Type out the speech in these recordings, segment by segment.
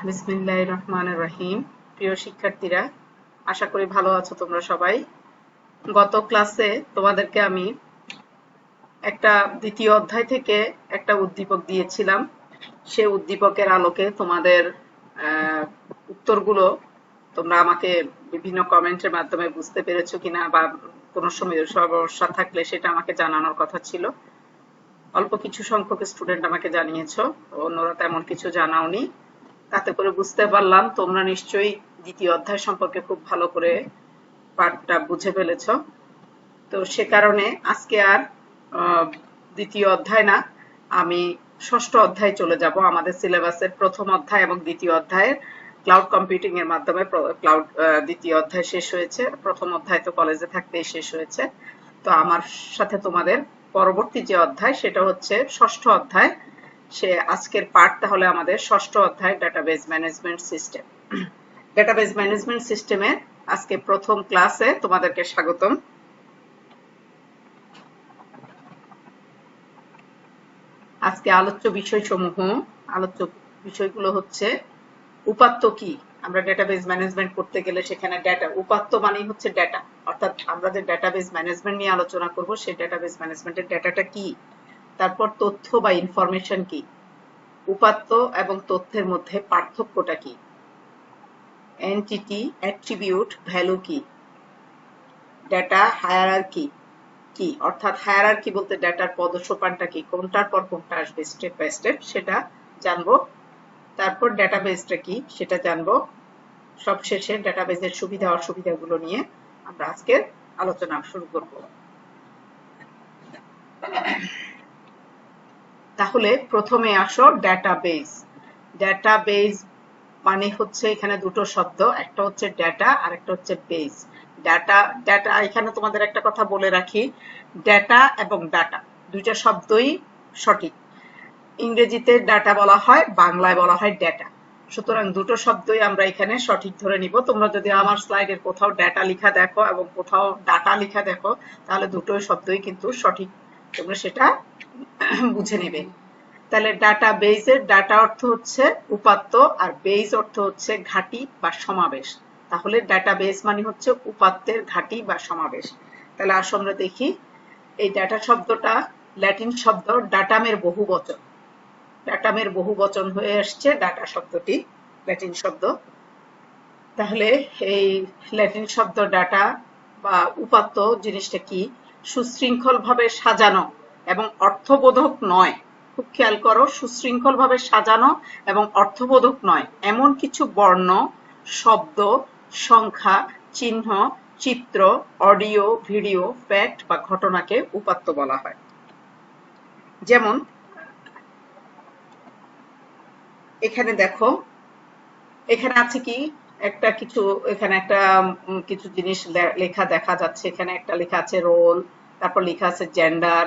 বিসমিল্লাহির রহমানির রহিম। প্রিয় শিক্ষার্থীরা, আশা করি ভালো আছো তোমরা সবাই। গত ক্লাসে তোমাদেরকে আমি একটা দ্বিতীয় অধ্যায় থেকে একটা উদ্দীপক দিয়েছিলাম। সে উদ্দীপকের আলোকে তোমাদের উত্তরগুলো তোমরা আমাকে বিভিন্ন কমেন্টের মাধ্যমে বুঝতে পেরেছো কিনা বা কোনো সময় সমস্যা থাকলে সেটা আমাকে জানানোর কথা ছিল। অল্প কিছু সংখ্যক স্টুডেন্ট আমাকে জানিয়েছো, অন্যরা তেমন কিছু জানাওনি। তাতে করে বুঝতে পারলাম তোমরা নিশ্চয়ই দ্বিতীয় অধ্যায় সম্পর্কে খুব ভালো করে পাঠটা বুঝে ফেলেছো। তো সে কারণে আজকে আর দ্বিতীয় অধ্যায় না, আমি ষষ্ঠ অধ্যায় চলে যাব। আমাদের সিলেবাসের প্রথম অধ্যায় এবং দ্বিতীয় অধ্যায়ের ক্লাউড কম্পিউটিং এর মাধ্যমে দ্বিতীয় অধ্যায় শেষ হয়েছে। প্রথম অধ্যায় তো কলেজে থাকতেই শেষ হয়েছে। তো আমার সাথে তোমাদের পরবর্তী যে অধ্যায় সেটা হচ্ছে ষষ্ঠ অধ্যায়। সে আজকের পাঠ তাহলে আমাদের ষষ্ঠ অধ্যায় database management system. Database management সিস্টেমে আজকে প্রথম ক্লাসে তোমাদেরকে স্বাগতম। আজকে আলোচ্য বিষয়গুলো হচ্ছে উপাত্ত কি। আমরা ডেটাবেজ ম্যানেজমেন্ট করতে গেলে সেখানে ডেটা উপাত্ত মানেই হচ্ছে ডেটা, অর্থাৎ আমরা যে ডেটাবেজ ম্যানেজমেন্ট নিয়ে আলোচনা করব সেই ডেটাবেজ ম্যানেজমেন্টের ডেটাটা কি, তারপর তথ্য বা ইনফরমেশন কি, উপাত্ত এবং তথ্যের মধ্যে পার্থক্যটা কি, এন্টিটি, অ্যাট্রিবিউট, ভ্যালু কি, ডেটা হায়ারার্কি কি, অর্থাৎ হায়ারার্কি বলতে ডেটার পদসোপানটা কি, কোনটার পর কোনটা আসবে স্টেপ বাই স্টেপ সেটা জানবো। তারপর ডেটাবেসটা কি সেটা জানবো। সবশেষে ডেটাবেসের সুবিধা অসুবিধাগুলো নিয়ে আমরা আজকের আলোচনা শুরু করব। তাহলে প্রথমে আসো ডেটাবেস। ডেটাবেস মানে হচ্ছে এখানে দুটো শব্দ, একটা হচ্ছে ডেটা আর একটা হচ্ছে বেস। ডেটা এখানে তোমাদের একটা কথা বলে রাখি, ডেটা এবং ডাটা দুইটা শব্দই সঠিক। ইংরেজিতে ডাটা বলা হয়, বাংলায় বলা হয় ডেটা। সুতরাং দুটো শব্দই আমরা এখানে সঠিক ধরে নিব। তোমরা যদি আমার স্লাইডের কোথাও ডেটা লেখা দেখো এবং কোথাও ডাটা লেখা দেখো, তাহলে দুটোই শব্দই কিন্তু সঠিক, তোমরা সেটা বুঝে নেবে। তাহলে ডাটা বেসের ডাটা অর্থ হচ্ছে উপাত্ত আর বেস অর্থ হচ্ছে ঘাঁটি বা সমাবেশ। তাহলে ডাটা বেস মানে হচ্ছে উপাত্তের ঘাঁটি বা সমাবেশ। তাহলে আসো আমরা দেখি, এই ডাটা শব্দটা ল্যাটিন শব্দ ডাটামের বহু বচন। ডাটামের বহু বচন হয়ে আসছে ডাটা শব্দটি, ল্যাটিন শব্দ। তাহলে এই ল্যাটিন শব্দ ডাটা বা উপাত্ত জিনিসটা কি, সুশৃঙ্খল ভাবে সাজানো এবং অর্থবোধক নয়। খুব খেয়াল করো, সুশৃঙ্খল ভাবে সাজানো এবং অর্থবোধক নয় এমন কিছু বর্ণ, শব্দ, সংখ্যা, চিহ্ন, চিত্র, অডিও, ভিডিও, ফ্যাক্ট বা ঘটনাকে উপাত্ত বলা হয়। যেমন এখানে দেখো, এখানে আছে কি একটা কিছু, এখানে একটা কিছু জিনিস লেখা দেখা যাচ্ছে। এখানে একটা লেখা আছে রোল, তারপর লেখা আছে জেন্ডার,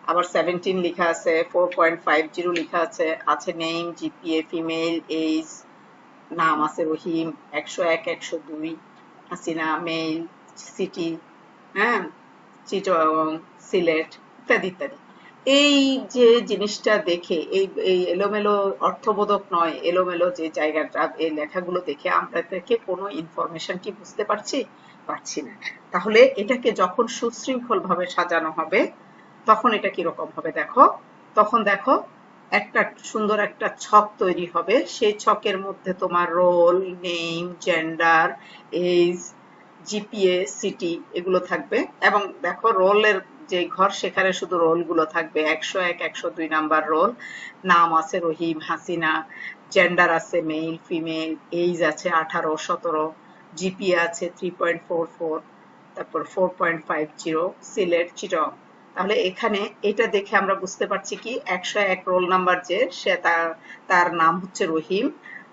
আবার 17 লেখা আছে, 4.50 লেখা আছে, আছে নেম, জিপিএ, ফিমেল, এজ, নাম আছে রহিম, 101, 102, হাসিনা, মেইল, সিটি, হ্যাঁ, চিটগং, সিলেট, ইত্যাদি ইত্যাদি। এই যে জিনিসটা দেখে এই এলোমেলো অর্থবোধক নয়, এলোমেলো যে জায়গাটা, এই লেখাগুলো দেখে আমরা থেকে কোনো ইনফরমেশন কি বুঝতে পারছি না। তাহলে এটাকে যখন সুশৃঙ্খল ভাবে সাজানো হবে তখন এটা কিরকম হবে দেখো। তখন দেখো একটা সুন্দর একটা ছক তৈরি হবে। সেই ছকের মধ্যে তোমার roll, name, gender, age, GPA, city এগুলো থাকবে। এবং দেখো রোলের যে ঘর সেখানে শুধু রোল গুলো থাকবে, 101, 102 নাম্বার রোল। নাম আছে রহিম, হাসিনা, জেন্ডার আছে মেল, ফিমেল, এজ আছে 18, 17, জিপিএ আছে 3.44, তারপর 4.50, সিলেট, চিটং। তাহলে এখানে এটা দেখে আমরা বুঝতে পারছি কি 101 রোল নাম্বার যে, সে তার নাম হচ্ছে রহিম,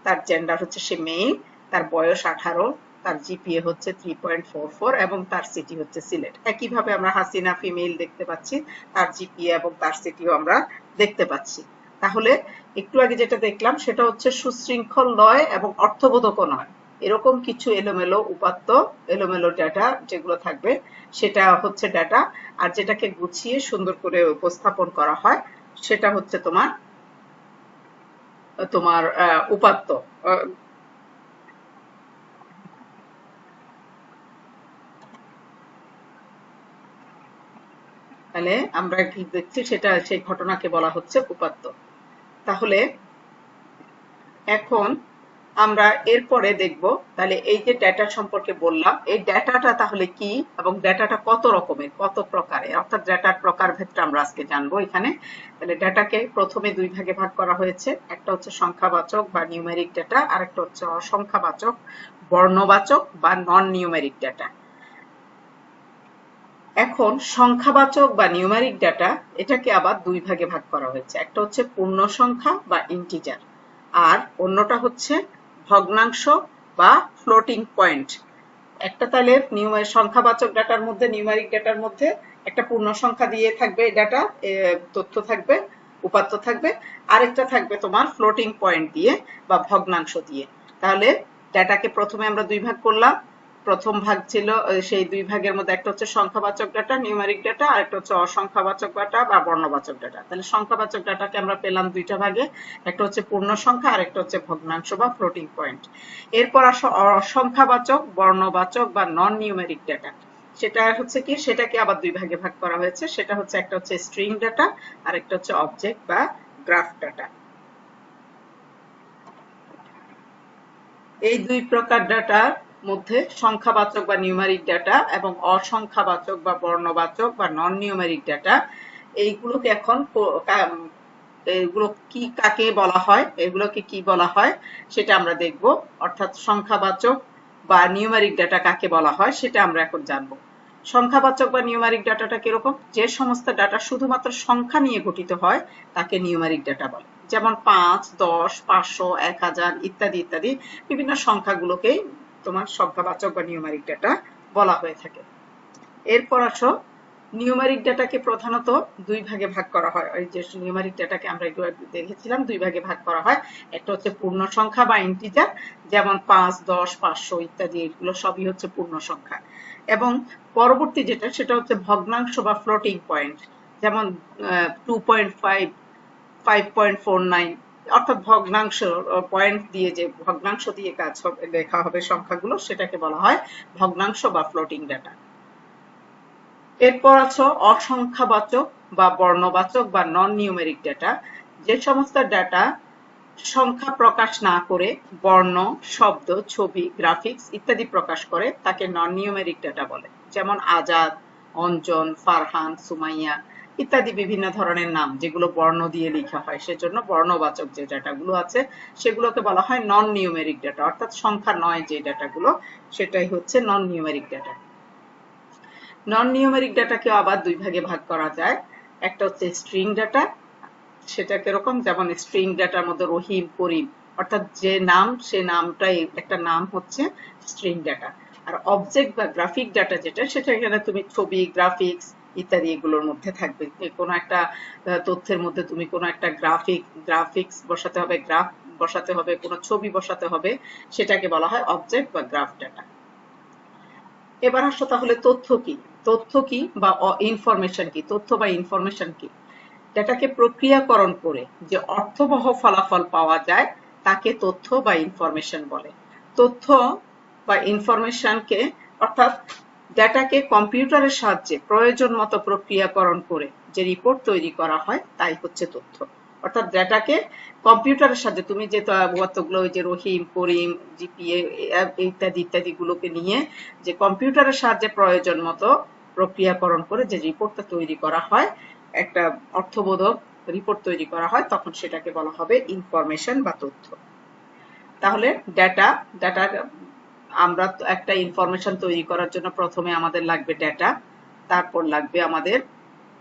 তার জেন্ডার হচ্ছে সে মেল, তার বয়স 18, তার জিপিএ হচ্ছে 3.44 এবং তার সিটি হচ্ছে সিলেট। একইভাবে আমরা হাসিনা ফিমেল দেখতে পাচ্ছি, তার জিপিএ এবং তার সিটিও আমরা দেখতে পাচ্ছি। তাহলে একটু আগে যেটা দেখলাম সেটা হচ্ছে সুশৃঙ্খল নয় এবং অর্থবোধকও নয়, এরকম কিছু এলোমেলো উপাত্ত, এলোমেলো ডাটা যেগুলো থাকবে সেটা হচ্ছে ডাটা। আর যেটাকে গুছিয়ে সুন্দর করে উপস্থাপন করা হয় সেটা হচ্ছে তোমার তোমার উপাত্ত। তাহলে আমরা কি দেখছি, সেটা সেই ঘটনাকে বলা হচ্ছে উপাত্ত। তাহলে এখন আমরা এরপরে দেখব, তাহলে এই যে ডেটা সম্পর্কে বললাম, এই ডেটাটা তাহলে কি এবং ডেটাটা কত রকমের, কত প্রকারের, অর্থাৎ ডেটার প্রকারভেদটা আমরা আজকে জানবো এখানে। তাহলে ডেটাকে প্রথমে দুই ভাগে ভাগ করা হয়েছে, একটা হচ্ছে সংখ্যাবাচক বা নিউমেরিক ডেটা, আর একটা হচ্ছে অসংখ্যাবাচক বর্ণবাচক বা নন নিউমেরিক ডেটা। এখন সংখ্যাবাচক বা নিউমেরিক ডেটা, এটাকে আবার দুই ভাগে ভাগ করা হয়েছে, একটা হচ্ছে পূর্ণ সংখ্যা বা ইন্টিজার, আর অন্যটা হচ্ছে ভগ্নাংশ বা ফ্লোটিং পয়েন্ট। একটা তাহলে সংখ্যাবাচক ডাটার মধ্যে, নিউমেরিক ডাটার মধ্যে একটা পূর্ণ সংখ্যা দিয়ে থাকবে, ডাটা তথ্য থাকবে, উপাত্ত থাকবে, আরেকটা থাকবে তোমার ফ্লোটিং পয়েন্ট দিয়ে বা ভগ্নাংশ দিয়ে। তাহলে ডাটাকে প্রথমে আমরা দুই ভাগ করলাম। প্রথম ভাগ ছিল সেই দুই ভাগের মধ্যে একটা হচ্ছে সংখ্যাবাচক ডাটা, নিউমেরিক ডাটা, আর একটা হচ্ছে অসংখ্যাবাচক ডাটা বা বর্ণবাচক ডাটা। তাহলে সংখ্যাবাচক ডাটাকে আমরা পেলাম দুইটা ভাগে, একটা হচ্ছে পূর্ণ সংখ্যা আর একটা হচ্ছে ভগ্নাংশ বা ফ্লোটিং পয়েন্ট। এরপর আসো অসংখ্যাবাচক বর্ণবাচক বা নন নিউমেরিক ডাটা। সেটা হচ্ছে কি, সেটাকে আবার দুই ভাগে ভাগ করা হয়েছে, সেটা হচ্ছে একটা হচ্ছে স্ট্রিং ডাটা আর একটা হচ্ছে অবজেক্ট বা গ্রাফ ডাটা। এই দুই প্রকার ডাটার মধ্যে সংখ্যাবাচক বা নিউমেরিক ডাটা এবং অসংখ্যাবাচক বা বর্ণবাচক বা নন নিউমেরিক ডাটা, এইগুলোকে এখন এগুলো কি, কাকে বলা হয়, এগুলোকে কি বলা হয় সেটা আমরা দেখব। অর্থাৎ সংখ্যাবাচক বা নিউমেরিক ডাটা কাকে বলা হয় সেটা আমরা এখন জানবো। সংখ্যাবাচক বা নিউমেরিক ডাটাটা কিরকম, যে সমস্ত ডাটা শুধুমাত্র সংখ্যা নিয়ে গঠিত হয় তাকে নিউমেরিক ডাটা বলে। যেমন 5, 10, 500, 1000 ইত্যাদি ইত্যাদি বিভিন্ন সংখ্যাগুলোকেই তোমার সংখ্যাবাচক বা নিউমেরিক ডাটা বলা হয়ে থাকে। এরপর আসো, নিউমেরিক ডাটাকে প্রধানত দুই ভাগে ভাগ করা হয়। ওই যে নিউমেরিক ডাটাকে আমরা একটু দেখেছিলাম, দুই ভাগে ভাগ করা হয়। একটা হচ্ছে পূর্ণ সংখ্যা বা ইন্টিজার, যেমন 5, 10, 500 ইত্যাদি, এগুলো সবই হচ্ছে পূর্ণ সংখ্যা। এবং পরবর্তী যেটা, সেটা হচ্ছে ভগ্নাংশ বা ফ্লোটিং পয়েন্ট, যেমন 2.5, 5.49, অর্থাৎ ভগ্নাংশ পয়েন্ট দিয়ে, যে ভগ্নাংশ দিয়ে কাজ হবে, লেখা হবে সংখ্যাগুলো, সেটাকে বলা হয় ভগ্নাংশ বা ফ্লোটিং ডাটা। এরপর আছে অসংখ্যাবাচক বা বর্ণবাচক বা নন নিউমেরিক ডাটা। যে সমস্ত ডাটা সংখ্যা প্রকাশ না করে বর্ণ, শব্দ, ছবি, গ্রাফিক্স ইত্যাদি প্রকাশ করে তাকে নন নিউমেরিক ডাটা বলে। যেমন আজাদ, অঞ্জন, ফারহান, সুমাইয়া ইত্যাদি বিভিন্ন ধরনের নাম, যেগুলো বর্ণ দিয়ে লেখা হয়, সেজন্য বর্ণবাচক যে ডাটাগুলো আছে সেগুলোকে বলা হয় নন নিউমেরিক ডাটা, অর্থাৎ সংখ্যা নয় যে ডাটাগুলো, সেটাই হচ্ছে নন নিউমেরিক ডাটা। নন নিউমেরিক ডাটাকে আবার দুই ভাগে ভাগ করা যায়, একটা হচ্ছে স্ট্রিং ডাটা, সেটা কিরকম, যেমন স্ট্রিং ডাটার মধ্যে রহিম, করিম, অর্থাৎ যে নাম সে নামটাই একটা নাম হচ্ছে স্ট্রিং ডাটা। আর অবজেক্ট বা গ্রাফিক ডাটা যেটা, সেটা এখানে তুমি ছবি, গ্রাফিক্স ইত্যাদি এগুলোর মধ্যে থাকবে। কোনো একটা তথ্যের মধ্যে তুমি কোনো একটা গ্রাফিক্স বসাতে হবে, গ্রাফ বসাতে হবে, কোনো ছবি বসাতে হবে, সেটাকে বলা হয় অবজেক্ট বা গ্রাফ ডাটা। এবার আসো তাহলে তথ্য কি, তথ্য কি বা ইনফরমেশন কি, তথ্য বা ইনফরমেশন কি। ডেটাকে প্রক্রিয়াকরণ করে যে অর্থবহ ফলাফল পাওয়া যায় তাকে তথ্য বা ইনফরমেশন বলে। তথ্য বা ইনফরমেশনকে, অর্থাৎ ডেটাকে কম্পিউটারের সাহায্যে প্রয়োজন মতো প্রক্রিয়াকরণ করে যে রিপোর্ট তৈরি করা হয় তাই হচ্ছে তথ্য। অর্থাৎ ডেটাকে কম্পিউটারের সাহায্যে, তুমি যে কতগুলো ওই যে রহিম, করিম, জিপিএ ইত্যাদি ইত্যাদি গুলোকে নিয়ে যে কম্পিউটারের সাহায্যে প্রয়োজন মতো প্রক্রিয়াকরণ করে যে রিপোর্টটা তৈরি করা হয়, একটা অর্থবোধক রিপোর্ট তৈরি করা হয়, তখন সেটাকে বলা হবে ইনফরমেশন বা তথ্য। তাহলে ডেটা, ডেটা আমরা একটা ইনফরমেশন তৈরি করার জন্য প্রথমে আমাদের লাগবে ডেটা, তারপর লাগবে আমাদের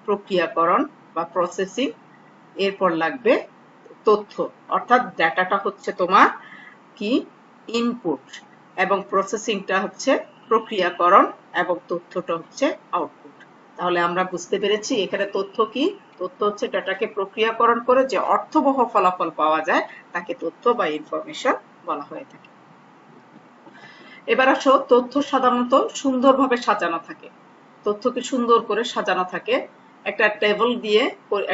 প্রক্রিয়াকরণ বা প্রসেসিং, এরপর লাগবে তথ্য। অর্থাৎ ডেটাটা হচ্ছে তোমার কি, ইনপুট, এবং প্রসেসিংটা হচ্ছে প্রক্রিয়াকরণ, এবং তথ্যটা হচ্ছে আউটপুট। তাহলে আমরা বুঝতে পেরেছি এখানে তথ্য কি, তথ্য হচ্ছে ডেটাকে প্রক্রিয়াকরণ করে যে অর্থবহ ফলাফল পাওয়া যায় তাকে তথ্য বা ইনফরমেশন বলা হয়ে থাকে। এবার আসো, তথ্য সাধারণত সুন্দরভাবে সাজানো থাকে, তথ্যকে সুন্দর করে সাজানো থাকে। একটা টেবিল দিয়ে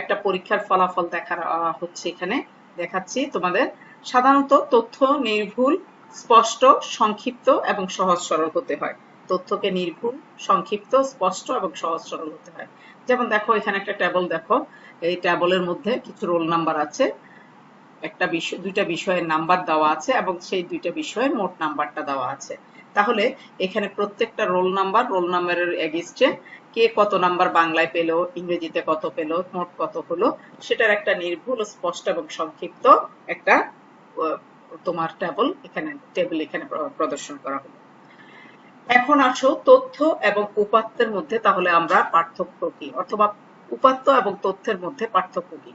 একটা পরীক্ষার ফলাফল দেখা হচ্ছে এখানে। দেখাচ্ছি তোমাদের। সাধারণত তথ্য নির্ভুল, স্পষ্ট, সংক্ষিপ্ত এবং সহজ সরল হতে হয়। তথ্যকে নির্ভুল, সংক্ষিপ্ত, স্পষ্ট এবং সহজ সরল হতে হয়। যেমন দেখো এখানে একটা টেবল দেখো, এই টেবলের মধ্যে কিছু রোল নাম্বার আছে, একটা বিষয়, দুইটা বিষয়ের নাম্বার দেওয়া আছে এবং সেই দুইটা বিষয়ের মোট নাম্বারটা দেওয়া আছে। তাহলে এখানে প্রত্যেকটা রোল নাম্বারের এগেইনস্টে কে কত নাম্বার বাংলায় পেলো, ইংরেজিতে কত পেলো, মোট কত হলো, সেটার একটা নির্ভুল, স্পষ্ট এবং সংক্ষিপ্ত একটা তোমার টেবিল এখানে প্রদর্শন করা হলো। এখন আসো তথ্য এবং উপাত্তের মধ্যে তাহলে আমরা পার্থক্য কি, অথবা উপাত্ত এবং তথ্যের মধ্যে পার্থক্য কি।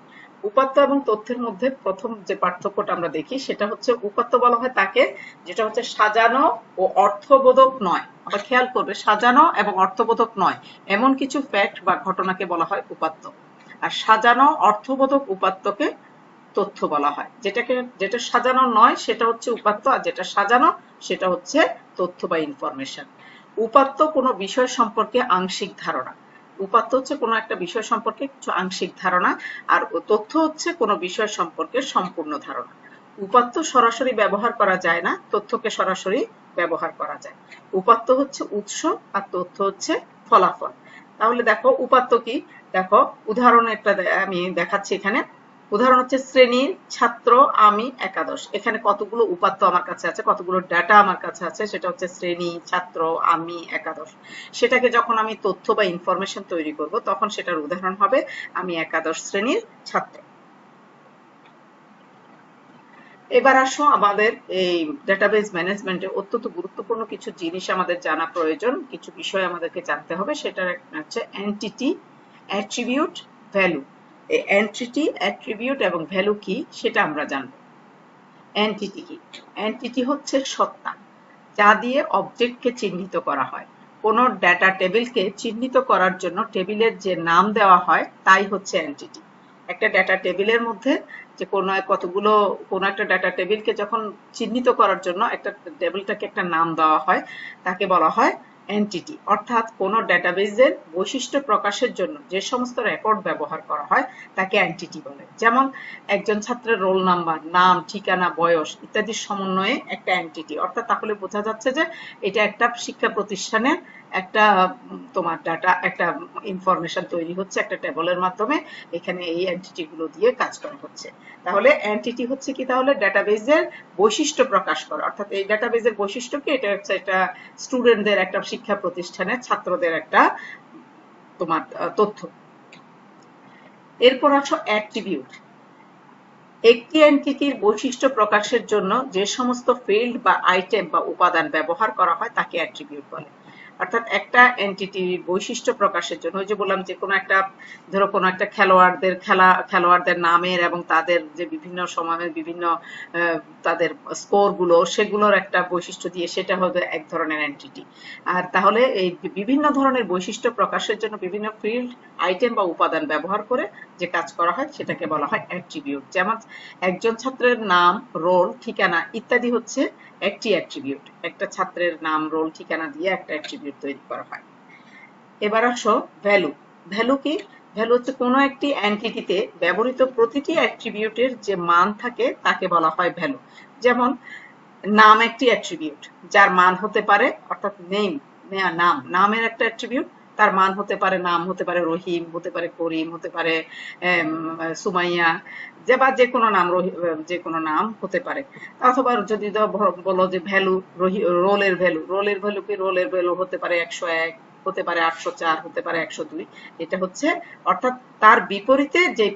উপাত্ত এবং তথ্যের মধ্যে প্রথম যে পার্থক্যটা আমরা দেখি সেটা হচ্ছে, উপাত্ত বলা হয় তাকে যেটা হচ্ছে সাজানো ও অর্থবোধক নয়। আবার খেয়াল করবে, সাজানো এবং অর্থবোধক নয় এমন কিছু ফ্যাক্ট বা ঘটনাকে বলা হয় উপাত্ত। আর সাজানো অর্থবোধক উপাত্তকে তথ্য বলা হয়। যেটা সাজানো নয় সেটা হচ্ছে উপাত্ত, আর যেটা সাজানো সেটা হচ্ছে তথ্য বা ইনফরমেশন। উপাত্ত কোনো বিষয় সম্পর্কে আংশিক ধারণা, উপাত্ত হচ্ছে কোনো একটা বিষয় সম্পর্কে কিছু আংশিক ধারণা, আর তথ্য হচ্ছে কোনো বিষয় সম্পর্কে সম্পূর্ণ ধারণা। উপাত্ত সরাসরি ব্যবহার করা যায় না, তথ্যকে সরাসরি ব্যবহার করা যায়। উপাত্ত হচ্ছে উৎস আর তথ্য হচ্ছে ফলাফল। তাহলে দেখো উপাত্ত কি, দেখো উদাহরণ একটা আমি দেখাচ্ছি এখানে। উদাহরণ হচ্ছে শ্রেণীর, ছাত্র, আমি, একাদশ। এখানে কতগুলো উপাত্ত আমার কাছে আছে, কতগুলো ডাটা আমার কাছে আছে, সেটা হচ্ছে শ্রেণী, ছাত্র, আমি, একাদশ। সেটাকে যখন আমি তথ্য বা ইনফরমেশন তৈরি করব তখন সেটার উদাহরণ হবে আমি একাদশ শ্রেণীর ছাত্র। এবার আসো আমাদের এই ডেটাবেস ম্যানেজমেন্টে অত্যন্ত গুরুত্বপূর্ণ কিছু জিনিস আমাদের জানা প্রয়োজন, কিছু বিষয় আমাদেরকে জানতে হবে। সেটার একটা হচ্ছে এন্টিটি, অ্যাট্রিবিউট, ভ্যালু। এই এন্টিটি, অ্যাট্রিবিউট এবং ভ্যালু কি সেটা আমরা জানবো। এন্টিটি কি? এন্টিটি হচ্ছে সত্তা, যা দিয়ে অবজেক্টকে চিহ্নিত করা হয়। কোনো ডেটা টেবিলকে চিহ্নিত করার জন্য টেবিলের যে নাম দেওয়া হয় তাই হচ্ছে এন্টিটি। একটা ডেটা টেবিলের মধ্যে যে কোনো একটা ডেটা টেবিলকে যখন চিহ্নিত করার জন্য একটা টেবিলটাকে একটা নাম দেওয়া হয় তাকে বলা হয় এন্টিটি। অর্থাৎ কোনো ডেটাবেজের বৈশিষ্ট্য প্রকাশের জন্য যে সমস্ত রেকর্ড ব্যবহার করা হয় তাকে এন্টিটি বলে। যেমন একজন ছাত্রের রোল নাম্বার, নাম, ঠিকানা, বয়স ইত্যাদির সমন্বয়ে একটা এন্টিটি। অর্থাৎ তাহলে বোঝা যাচ্ছে যে এটা একটা শিক্ষা প্রতিষ্ঠানের একটা তোমার ডাটা, একটা ইনফরমেশন তৈরি হচ্ছে একটা টেবলের মাধ্যমে। এখানে এই এন্টিটি গুলো দিয়ে কাজ করা হচ্ছে। তাহলে এন্টিটি হচ্ছে কি, তাহলে ডেটাবেজের বৈশিষ্ট্য প্রকাশ করা। অর্থাৎ এই ডেটাবেজের বৈশিষ্ট্য কি, এটা হচ্ছে একটা স্টুডেন্টদের, একটা শিক্ষা প্রতিষ্ঠানের ছাত্রদের একটা তোমার তথ্য। এরপর আসো অ্যাট্রিবিউট। একটি এন্টিটির বৈশিষ্ট্য প্রকাশের জন্য যে সমস্ত ফিল্ড বা আইটেম বা উপাদান ব্যবহার করা হয় তাকে অ্যাট্রিবিউট বলে। অর্থাৎ একটা এন্টিটির বৈশিষ্ট্য প্রকাশের জন্য, ওই যে বললাম যে কোনো একটা, ধরো কোনো একটা খেলোয়াড়দের নামের এবং তাদের যে বিভিন্ন সময়ের বিভিন্ন তাদের স্কোর গুলো, সেগুলোর একটা বৈশিষ্ট্য দিয়ে সেটা হবে এক ধরনের এন্টিটি। আর তাহলে এই বিভিন্ন ধরনের বৈশিষ্ট্য প্রকাশের জন্য বিভিন্ন ফিল্ড, আইটেম বা উপাদান ব্যবহার করে যে কাজ করা হয় সেটাকে বলা হয় অ্যাট্রিবিউট। যেমন একজন ছাত্রের নাম, রোল, ঠিকানা ইত্যাদি হচ্ছে একটি অ্যাট্রিবিউট। একটা ছাত্রের নাম, রোল, ঠিকানা দিয়ে একটা অ্যাট্রিবিউট তৈরি করা হয়। এবার আসো ভ্যালু। ভ্যালু কি? ভ্যালু হচ্ছে কোনো একটি এন্টিটিতে ব্যবহৃত প্রতিটি অ্যাট্রিবিউটের যে মান থাকে তাকে বলা হয় ভ্যালু। যেমন নাম একটি অ্যাট্রিবিউট, যার মান হতে পারে, অর্থাৎ নেম, নামের একটা অ্যাট্রিবিউট, তার মান হতে পারে, নাম হতে পারে রহিম, হতে পারে করিম, হতে পারে সুমাইয়া, বা যে কোনো নাম, যে কোনো নাম হতে পারে। অথবা যদি বলো যে ভ্যালু, রোলের ভ্যালু কি, রোলের ভ্যালু হতে পারে 101, হতে পারে 804, হতে পারে 102। এটা হচ্ছে, অর্থাৎ তার বিপরীতে যে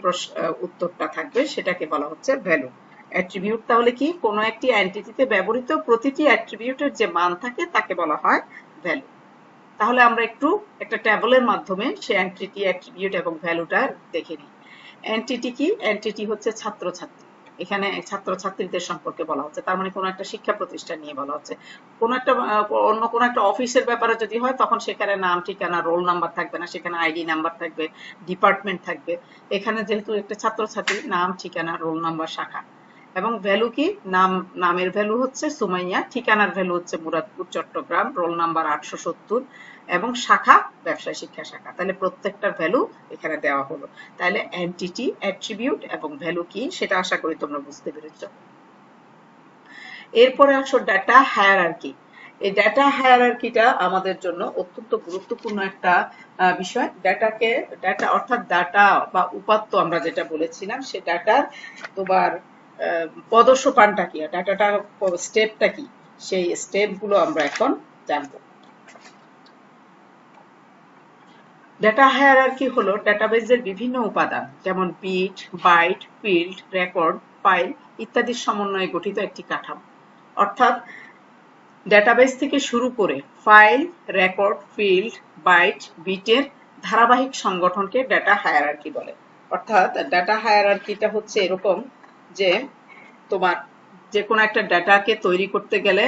উত্তরটা থাকবে সেটাকে বলা হচ্ছে ভ্যালু। অ্যাট্রিবিউট তাহলে কি, কোনো একটি এন্টিটিতে ব্যবহৃত প্রতিটি অ্যাট্রিবিউটের যে মান থাকে তাকে বলা হয় ভ্যালু। তাহলে আমরা একটু একটা ট্যাবলের মাধ্যমে সে এন্টিটি, অ্যাট্রিবিউট এবং ভ্যালুটা দেখে নিই। এন্টিটি কি? এন্টিটি হচ্ছে ছাত্রছাত্রী। এখানে ছাত্রছাত্রীদের সম্পর্কে বলা হচ্ছে, তার মানে কোনো একটা শিক্ষা প্রতিষ্ঠান নিয়ে বলা হচ্ছে। কোনো একটা অন্য কোনো একটা অফিসের ব্যাপারে যদি হয় তখন সেখানে নাম, ঠিকানা, রোল নাম্বার থাকবে না, সেখানে আইডি নাম্বার থাকবে, ডিপার্টমেন্ট থাকবে। এখানে যেহেতু একটা ছাত্রছাত্রী, নাম, ঠিকানা, রোল নাম্বার, শাখা। এবং ভ্যালু কি, নামের ভ্যালু হচ্ছে সুমাইয়া, ঠিকানার ভ্যালু হচ্ছে মুরাদপুর চট্টগ্রাম, রোল নাম্বার 870 এবং শাখা ব্যবসায় শিক্ষা শাখা। তাহলে প্রত্যেকটার ভ্যালু এখানে দেওয়া হলো। তাহলে এন্টিটি, অ্যাট্রিবিউট এবং ভ্যালু কি সেটা আশা করি তোমরা বুঝতে পেরেছো। এরপরে আসো ডাটা হায়ারার্কি। এই ডাটা হায়ারার্কিটা আমাদের জন্য অত্যন্ত গুরুত্বপূর্ণ একটা বিষয়। ডাটা অর্থাৎ ডাটা বা উপাত্ত আমরা যেটা বলেছিলাম, সে ডাটার তোমার পদসোপানটা কি, ডাটাটার স্টেপটা কি, সেই স্টেপ গুলো আমরা এখন জানবো। ডাটা হায়ারার্কি হলো ডাটাবেজের বিভিন্ন উপাদান যেমন bit, byte, field, record, file ইত্যাদির সমন্বয়ে গঠিত একটি কাঠামো। অর্থাৎ ডেটাবেস থেকে শুরু করে ফাইল, রেকর্ড, ফিল্ড, বাইট, বিটের ধারাবাহিক সংগঠনকে ডাটা হায়ারার্কি বলে। অর্থাৎ ডাটা হায়ারার্কিটা হচ্ছে এরকম যে তোমার যে কোনো একটা ডাটাকে তৈরি করতে গেলে,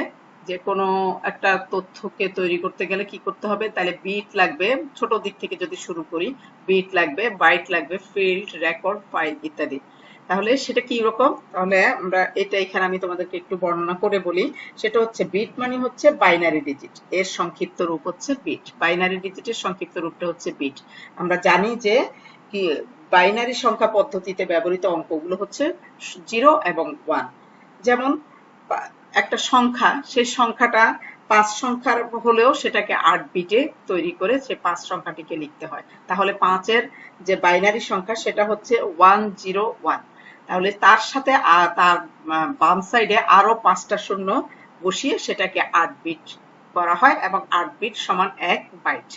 যে কোনো একটা তথ্যকে তৈরি করতে গেলে কি করতে হবে, তাহলে বিট লাগবে, ছোট দিক থেকে যদি শুরু করি, বিট লাগবে, বাইট লাগবে, ফিল্ড, রেকর্ড, ফাইল ইত্যাদি। তাহলে সেটা কি রকম, তাহলে আমরা এটা এখানে আমি তোমাদেরকে একটু বর্ণনা করে বলি। সেটা হচ্ছে বিট মানে হচ্ছে বাইনারি ডিজিট, এর সংক্ষিপ্ত রূপ হচ্ছে বিট। বাইনারি ডিজিটের সংক্ষিপ্ত রূপটা হচ্ছে বিট। আমরা জানি যে কি বাইনারি সংখ্যা পদ্ধতিতে ব্যবহৃত অঙ্কগুলো হচ্ছে 0 এবং 1। যেমন একটা সংখ্যা, সেই সংখ্যাটা 5 সংখ্যার হলেও সেটাকে 8 বিটে তৈরি করে সে 5 সংখ্যাটিকে লিখতে হয়। তাহলে 5-এর যে বাইনারি সংখ্যা সেটা হচ্ছে 101। তাহলে তার সাথে তার বাম সাইডে আরো 5টা শূন্য বসিয়ে সেটাকে 8 বিট করা হয় এবং 8 বিট সমান 1 বাইট।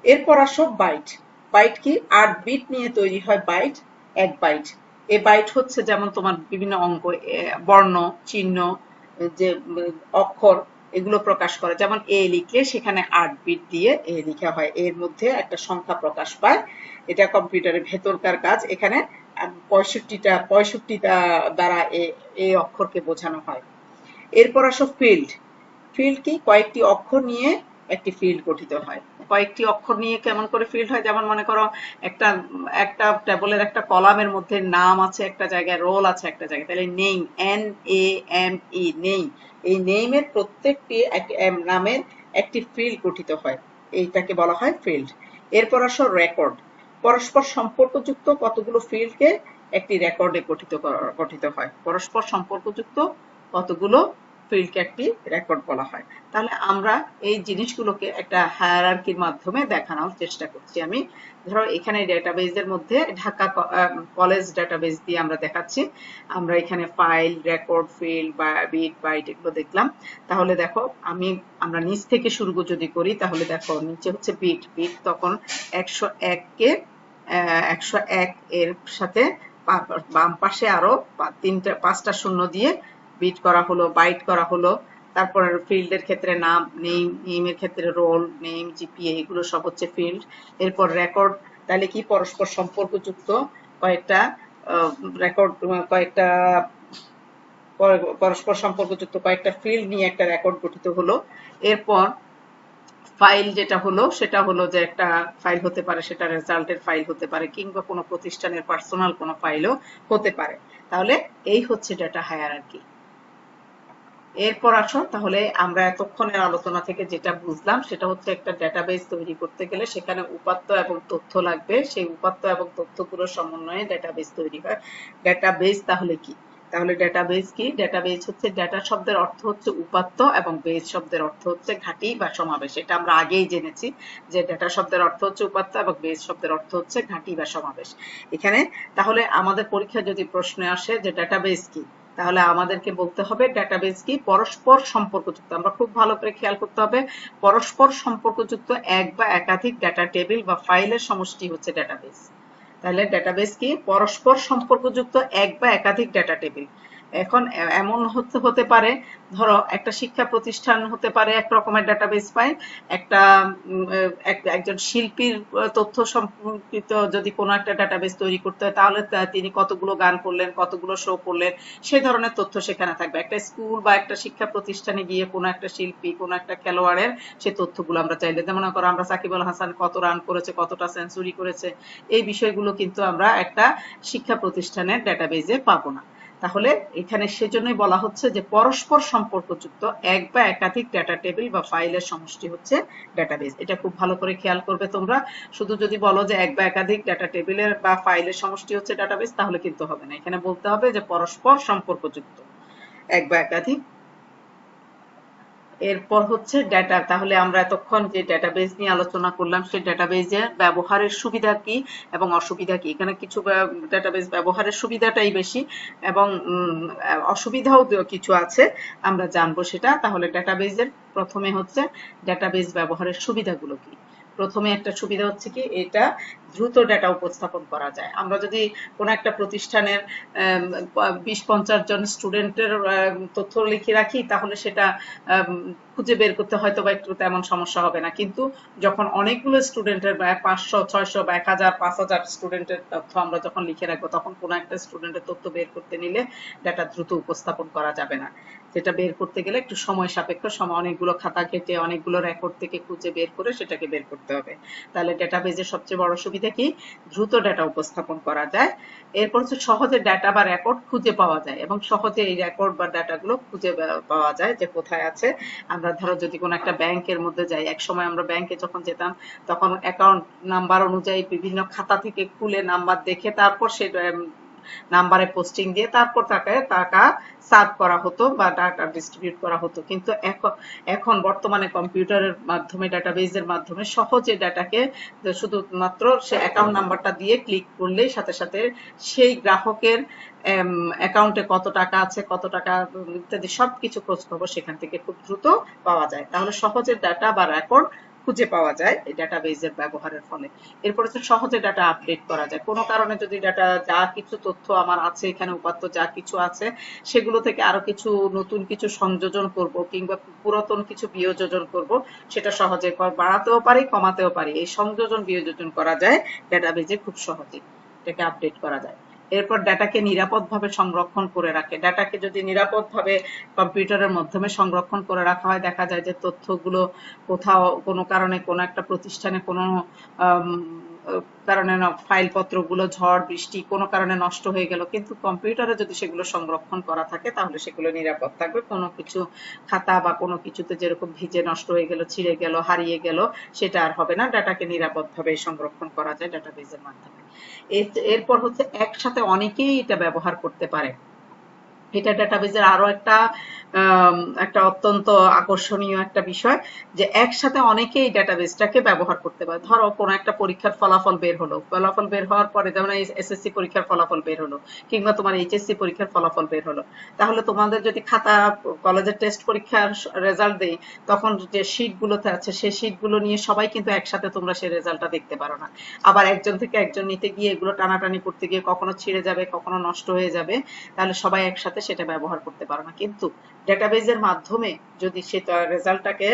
এরপর আসো বাইট। বাইট কি, 8 বিট নিয়ে তৈরি হয় বাইট, 1 বাইট। এ বাইট হচ্ছে যেমন তোমার বিভিন্ন অঙ্ক, বর্ণ, চিহ্ন, যে অক্ষর, এগুলো প্রকাশ করে। যেমন এ লিখলে সেখানে 8 বিট দিয়ে এ লেখা হয়, এর মধ্যে একটা সংখ্যা প্রকাশ পায়। এটা কম্পিউটারের ভেতরকার কাজ। এখানে 65টা দ্বারা এ অক্ষরকে বোঝানো হয়। এরপর আসো ফিল্ড। ফিল্ড কি, কয়েকটি অক্ষর নিয়ে একটি ফিল্ড গঠিত হয়। কয়েকটি অক্ষর নিয়ে কেমন করে ফিল্ড হয়, যেমন মনে করো একটা একটা টেবলের একটা কলামের মধ্যে নাম আছে একটা জায়গায়, রোল আছে একটা জায়গায়, তাহলে নেম, NAME, নেম, এই নেমের প্রত্যেকটি নামের একটি ফিল্ড গঠিত হয়, এইটাকে বলা হয় ফিল্ড। এরপর আসো রেকর্ড। পরস্পর সম্পর্কযুক্ত কতগুলো ফিল্ডকে একটি রেকর্ডে গঠিত হয়। পরস্পর সম্পর্কযুক্ত কতগুলো ফিল্ডকে একটি রেকর্ড বলা হয়। তাহলে আমরা এই জিনিসগুলোকে একটা হায়ারার্কির মাধ্যমে দেখানোর চেষ্টা করছি আমি। ধরো এখানে ডেটাবেজের মধ্যে ঢাকা কলেজ ডেটাবেজ দিয়ে আমরা দেখাচ্ছি। আমরা এখানে file, record, field, bit, byte এগুলো দেখলাম। তাহলে দেখো আমরা নিচ থেকে শুরু যদি করি, তাহলে দেখো নিচে হচ্ছে বিট। বিট তখন 101 এর সাথে বাম পাশে আরো 5টা শূন্য দিয়ে বিট করা হলো, বাইট করা হলো। তারপরে ফিল্ডের ক্ষেত্রে নাম, নেমের ক্ষেত্রে রোল, নেম, জিপিএ এগুলো সব হচ্ছে ফিল্ড। এরপর রেকর্ড, তাহলে কি পরস্পর সম্পর্কযুক্ত কয়েকটা রেকর্ড, কয়েকটা পরস্পর সম্পর্কযুক্ত কয়েকটা ফিল্ড নিয়ে একটা রেকর্ড গঠিত হলো। এরপর ফাইল যেটা হলো সেটা হলো যে একটা ফাইল হতে পারে, সেটা রেজাল্টের ফাইল হতে পারে, কিংবা কোনো প্রতিষ্ঠানের পার্সোনাল কোনো ফাইলও হতে পারে। তাহলে এই হচ্ছে ডাটা হায়ারার্কি। এরপর আসো, তাহলে আমরা এতক্ষণের আলোচনা থেকে যেটা বুঝলাম সেটা হচ্ছে একটা ডেটাবেস তৈরি করতে গেলে সেখানে উপাত্ত এবং তথ্য লাগবে। সেই উপাত্ত এবং তথ্যগুলোর সমন্বয়ে ডেটাবেস তৈরি হয়। ডেটাবেস তাহলে কি, তাহলে ডেটাবেস কি, ডেটাবেস হচ্ছে, ডেটা শব্দের অর্থ হচ্ছে উপাত্ত এবং বেস শব্দের অর্থ হচ্ছে ঘাঁটি বা সমাবেশ। এটা আমরা আগেই জেনেছি যে ডেটা শব্দের অর্থ হচ্ছে উপাত্ত এবং বেস শব্দের অর্থ হচ্ছে ঘাঁটি বা সমাবেশ। এখানে তাহলে আমাদের পরীক্ষায় যদি প্রশ্ন আসে যে ডেটাবেস কি, তাহলে আমাদেরকে বলতে হবে ডেটাবেস কি, পরস্পর সম্পর্কযুক্ত। আমরা খুব ভালো করে খেয়াল করতে হবে, পরস্পর সম্পর্কযুক্ত এক বা একাধিক ডাটা টেবিল বা ফাইলের সমষ্টি হচ্ছে ডেটাবেস। তাহলে ডেটাবেস কি, পরস্পর সম্পর্কযুক্ত এক বা একাধিক ডাটা টেবিল। এখন এমন হতে পারে, ধরো একটা শিক্ষা প্রতিষ্ঠান হতে পারে এক রকমের ডাটাবেস পায়, একটা একজন শিল্পীর তথ্য সম্পর্কিত যদি কোনো একটা ডাটাবেস তৈরি করতে হয়, তাহলে তিনি কতগুলো গান করলেন, কতগুলো শো করলেন, সেই ধরনের তথ্য সেখানে থাকবে। একটা স্কুল বা একটা শিক্ষা প্রতিষ্ঠানে গিয়ে কোনো একটা শিল্পী, কোনো একটা খেলোয়াড়ের সেই তথ্যগুলো আমরা চাইলে, যেমন করো আমরা সাকিব আল হাসান কত রান করেছে, কতটা সেঞ্চুরি করেছে, এই বিষয়গুলো কিন্তু আমরা একটা শিক্ষা প্রতিষ্ঠানের ডেটাবেজে পাবো না। তাহলে এখানে সেজন্যই বলা হচ্ছে যে পরস্পর সম্পর্কযুক্ত এক বা একাধিক ডাটা টেবিল বা ফাইলের সমষ্টি হচ্ছে ডাটাবেস। এটা খুব ভালো করে খেয়াল করবে তোমরা। শুধু যদি বলো যে এক বা একাধিক ডাটা টেবিলের বা ফাইলের সমষ্টি হচ্ছে ডাটাবেস তাহলে কিন্তু হবে না, এখানে বলতে হবে যে পরস্পর সম্পর্কযুক্ত এক বা একাধিক। এরপর হচ্ছে ডেটা। তাহলে আমরা এতক্ষণ যে ডেটাবেস নিয়ে আলোচনা করলাম সেই ডেটাবেজের ব্যবহারের সুবিধা কি এবং অসুবিধা কি। এখানে কিছু ডেটাবেস ব্যবহারের সুবিধাটাই বেশি এবং অসুবিধাও কিছু আছে, আমরা জানবো সেটা। তাহলে ডেটাবেজের প্রথমে হচ্ছে ডেটাবেস ব্যবহারের সুবিধাগুলো কি। প্রথমে একটা সুবিধা হচ্ছে কি, এটা দ্রুত ডেটা উপস্থাপন করা যায়। আমরা যদি কোনো একটা প্রতিষ্ঠানের 20-50 জন স্টুডেন্টের তথ্য লিখে রাখি তাহলে সেটা খুঁজে বের করতে হয়তো বা একটু তেমন সমস্যা হবে না, কিন্তু যখন অনেকগুলো স্টুডেন্টের 500-600 বা 1000-5000 স্টুডেন্টের তথ্য আমরা যখন লিখে রাখবো তখন কোনো একটা স্টুডেন্টের তথ্য বের করতে নিলে ডাটা দ্রুত উপস্থাপন করা যাবে না। যেটা বের করতে গেলে একটু সময় সাপেক্ষ, সময় অনেকগুলো খাতা কেটে অনেকগুলো রেকর্ড থেকে খুঁজে বের করে সেটাকে বের করতে হবে। তাহলে ডেটাবেজের সবচেয়ে বড় সুবিধা কি, দ্রুত ডাটা উপস্থাপন করা যায়। এরপর হচ্ছে সহজে ডাটা বা রেকর্ড খুঁজে পাওয়া যায় এবং সহজে এই রেকর্ড বা ডাটাগুলো খুঁজে পাওয়া যায় যে কোথায় আছে। আমরা ধরো যদি কোনো একটা ব্যাংকের মধ্যে যাই, এক সময় আমরা ব্যাংকে যখন যেতাম তখন অ্যাকাউন্ট নাম্বার অনুযায়ী বিভিন্ন খাতা থেকে খুলে নাম্বার দেখে তারপর সে নাম্বারে পোস্টিং দিয়ে তারপর তাকে টাকা সার্ভ করা হতো বা ডাটা ডিস্ট্রিবিউট করা হতো। কিন্তু এখন বর্তমানে কম্পিউটারের মাধ্যমে ডাটাবেজের মাধ্যমে সহজে ডাটাকে শুধুমাত্র সে অ্যাকাউন্ট নাম্বারটা দিয়ে ক্লিক করলেই সাথে সাথে সেই গ্রাহকের অ্যাকাউন্টে কত টাকা আছে, কত টাকা ইত্যাদি সবকিছু খোঁজ খবর সেখান থেকে খুব দ্রুত পাওয়া যায়। তাহলে সহজে ডাটা বা রেকর্ড খুঁজে পাওয়া যায় এই ডাটাবেজের ব্যবহারের ফলে। এরপর হচ্ছে সহজে ডাটা আপডেট করা যায়। কোনো কারণে যদি ডাটা যা কিছু তথ্য আমার আছে এখানে উপাত্ত যা কিছু আছে সেগুলো থেকে আরো কিছু নতুন কিছু সংযোজন করব কিংবা পুরাতন কিছু বিয়োজন করব, সেটা সহজে বাড়াতেও পারি কমাতেও পারি। এই সংযোজন বিয়োজন করা যায় ডাটাবেজে খুব সহজে, এটাকে আপডেট করা যায়। এরপর ডাটাকে নিরাপদভাবে সংরক্ষণ করে রাখে। ডাটাকে যদি নিরাপদভাবে কম্পিউটারের মাধ্যমে সংরক্ষণ করে রাখা হয়, দেখা যায় যে তথ্যগুলো কোথাও কোনো কারণে কোনো একটা প্রতিষ্ঠানে কোনো কারণে ফাইলপত্রগুলো ঝড় বৃষ্টি কোনো কারণে নষ্ট হয়ে গেল, কিন্তু কম্পিউটারে যদি সেগুলো সংরক্ষণ করা থাকে তাহলে সেগুলো নিরাপদ থাকবে। কোনো কিছু খাতা বা কোনো কিছুতে যেরকম ভিজে নষ্ট হয়ে গেল, ছিঁড়ে গেল, হারিয়ে গেল, সেটা আর হবে না। ডাটাকে নিরাপদভাবে সংরক্ষণ করা যায় ডাটাবেজের মাধ্যমে। এরপর হচ্ছে একসাথে অনেকেই এটা ব্যবহার করতে পারে। এটা ডাটাবেজের আরো একটা অত্যন্ত আকর্ষণীয় একটা বিষয় যে একসাথে অনেকেই ডাটাবেসটাকে ব্যবহার করতে পারে। ধরো কোনো একটা পরীক্ষার ফলাফল বের হলো, ফলাফল বের হওয়ার পরে যেমন এসএসসি পরীক্ষার ফলাফল বের হলো কিংবা তোমার এইচএসসি পরীক্ষার ফলাফল বের হলো, তাহলে তোমাদের যদি খাতা কলেজের টেস্ট পরীক্ষার রেজাল্ট দেই তখন যে শীট গুলোতে আছে সেই শীট গুলো নিয়ে সবাই কিন্তু একসাথে তোমরা সেই রেজাল্টটা দেখতে পারো না। আবার একজন থেকে একজন নিতে গিয়ে এগুলো টানাটানি করতে গিয়ে কখনো ছিঁড়ে যাবে কখনো নষ্ট হয়ে যাবে, তাহলে সবাই একসাথে সেটা ব্যবহার করতে পারো না। কিন্তু ডেটাবেজের মাধ্যমে যদি সেটা রেজাল্টটাকে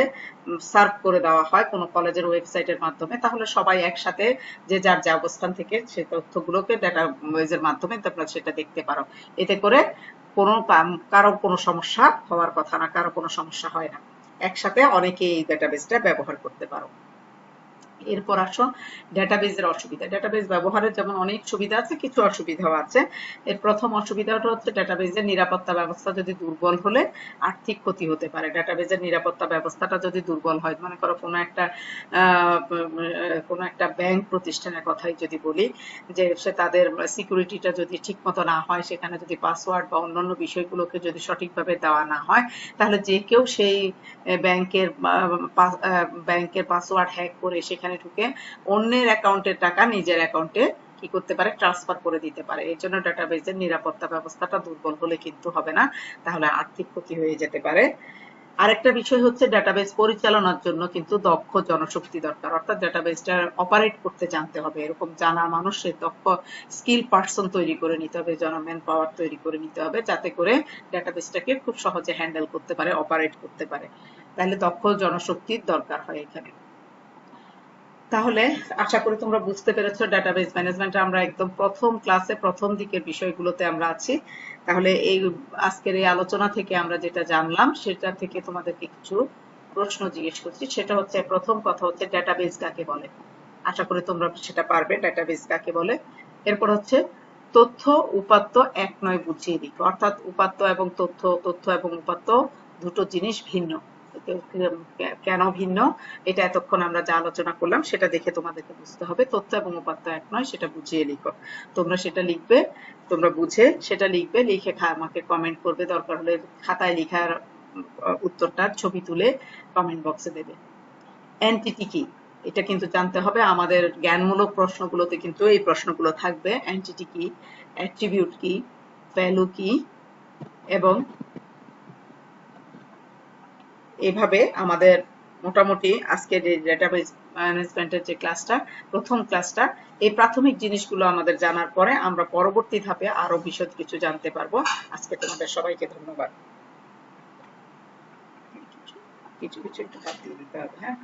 সার্ভ করে দেওয়া হয় কোনো কলেজের ওয়েবসাইটের মাধ্যমে, তাহলে সবাই একসাথে যে যার যে অবস্থান থেকে সেই তথ্যগুলোকে ডেটাবেজের মাধ্যমে তোমরা সেটা দেখতে পারো। এতে করে কোনো কারো কোনো সমস্যা হওয়ার কথা না, কারো কোনো সমস্যা হয় না। একসাথে অনেকেই এই ডেটাবেজটা ব্যবহার করতে পারো। এরপর আসো ডেটাবেজের অসুবিধা। ডেটাবেজ ব্যবহারের যেমন অনেক সুবিধা আছে কিছু অসুবিধাও আছে। এর প্রথম অসুবিধাটা হচ্ছে ডেটাবেজের নিরাপত্তা ব্যবস্থা যদি দুর্বল হলে আর্থিক ক্ষতি হতে পারে। ডেটাবেজের নিরাপত্তা ব্যবস্থাটা যদি দুর্বল হয়, মনে করো কোনো একটা ব্যাংক প্রতিষ্ঠানের কথাই যদি বলি, যে সে তাদের সিকিউরিটিটা যদি ঠিক মতো না হয়, সেখানে যদি পাসওয়ার্ড বা অন্যান্য বিষয়গুলোকে যদি সঠিকভাবে দেওয়া না হয়, তাহলে যে কেউ সেই ব্যাংকের ব্যাংকের পাসওয়ার্ড হ্যাক করে সেখানে ঢুকে অন্যের অ্যাকাউন্টের টাকা নিজের অ্যাকাউন্টে কি করতে পারে, ট্রান্সফার করে দিতে পারে। এর জন্য ডাটাবেজের নিরাপত্তা ব্যবস্থাটা দুর্বল হলে কিন্তু হবে না, তাহলে আর্থিক ক্ষতি হয়ে যেতে পারে। আরেকটা বিষয় হচ্ছে ডাটাবেজ পরিচালনার জন্য কিন্তু দক্ষ জনশক্তি দরকার, অর্থাৎ ডাটাবেজটা অপারেট করতে জানতে হবে। এরকম জানা মানুষের দক্ষ স্কিল পার্সন তৈরি করে নিতে হবে, ম্যান পাওয়ার তৈরি করে নিতে হবে, যাতে করে ডাটাবেজটাকে খুব সহজে হ্যান্ডেল করতে পারে, অপারেট করতে পারে। তাহলে দক্ষ জনশক্তির দরকার হয় এখানে। তাহলে আশা করি তোমরা বুঝতে পেরেছো ডাটাবেজ ম্যানেজমেন্ট আমরা একদম প্রথম ক্লাসে প্রথম দিকের বিষয়গুলোতে আমরা আছি। তাহলে এই আজকের এই আলোচনা থেকে আমরা যেটা জানলাম সেটা থেকে তোমাদেরকে কিছু প্রশ্ন জিজ্ঞেস করছি। সেটা হচ্ছে, প্রথম কথা হচ্ছে ডাটাবেজ কাকে বলে। আশা করি তোমরা সেটা পারবে, ডাটাবেজ কাকে বলে। এরপর হচ্ছে তথ্য উপাত্ত এক নয় বুঝিয়ে লিখো, অর্থাৎ উপাত্ত এবং তথ্য, তথ্য এবং উপাত্ত দুটো জিনিস ভিন্ন। কেন ভিন্ন এটা এতক্ষণ আমরা যা আলোচনা করলাম সেটা দেখে তোমাদেরকে বুঝতে হবে। তথ্য এবং উপাত্ত এক নয় সেটা বুঝিয়ে লিখো। তোমরা সেটা লিখবে, তোমরা বুঝে সেটা লিখবে, লিখে আমাকে কমেন্ট করবে, দরকার হলে খাতায় লেখার উত্তরটার ছবি তুলে কমেন্ট বক্সে দেবে। এন্টিটি কি এটা কিন্তু জানতে হবে, আমাদের জ্ঞানমূলক প্রশ্নগুলোতে কিন্তু এই প্রশ্নগুলো থাকবে। এন্টিটি কি, অ্যাট্রিবিউট কি, ভ্যালু কি, এবং এইভাবে আমাদের মোটামুটি আজকে যে ডেটাবেস ম্যানেজমেন্টের যে ক্লাসটা, প্রথম ক্লাসটা, এই প্রাথমিক জিনিসগুলো আমাদের জানার পরে আমরা পরবর্তী ধাপে আরো বিশদ কিছু জানতে পারবো। আজকে তোমাদের সবাইকে ধন্যবাদ। কিছু কিছু একটু বাদ দিয়ে দিতে হবে, হ্যাঁ,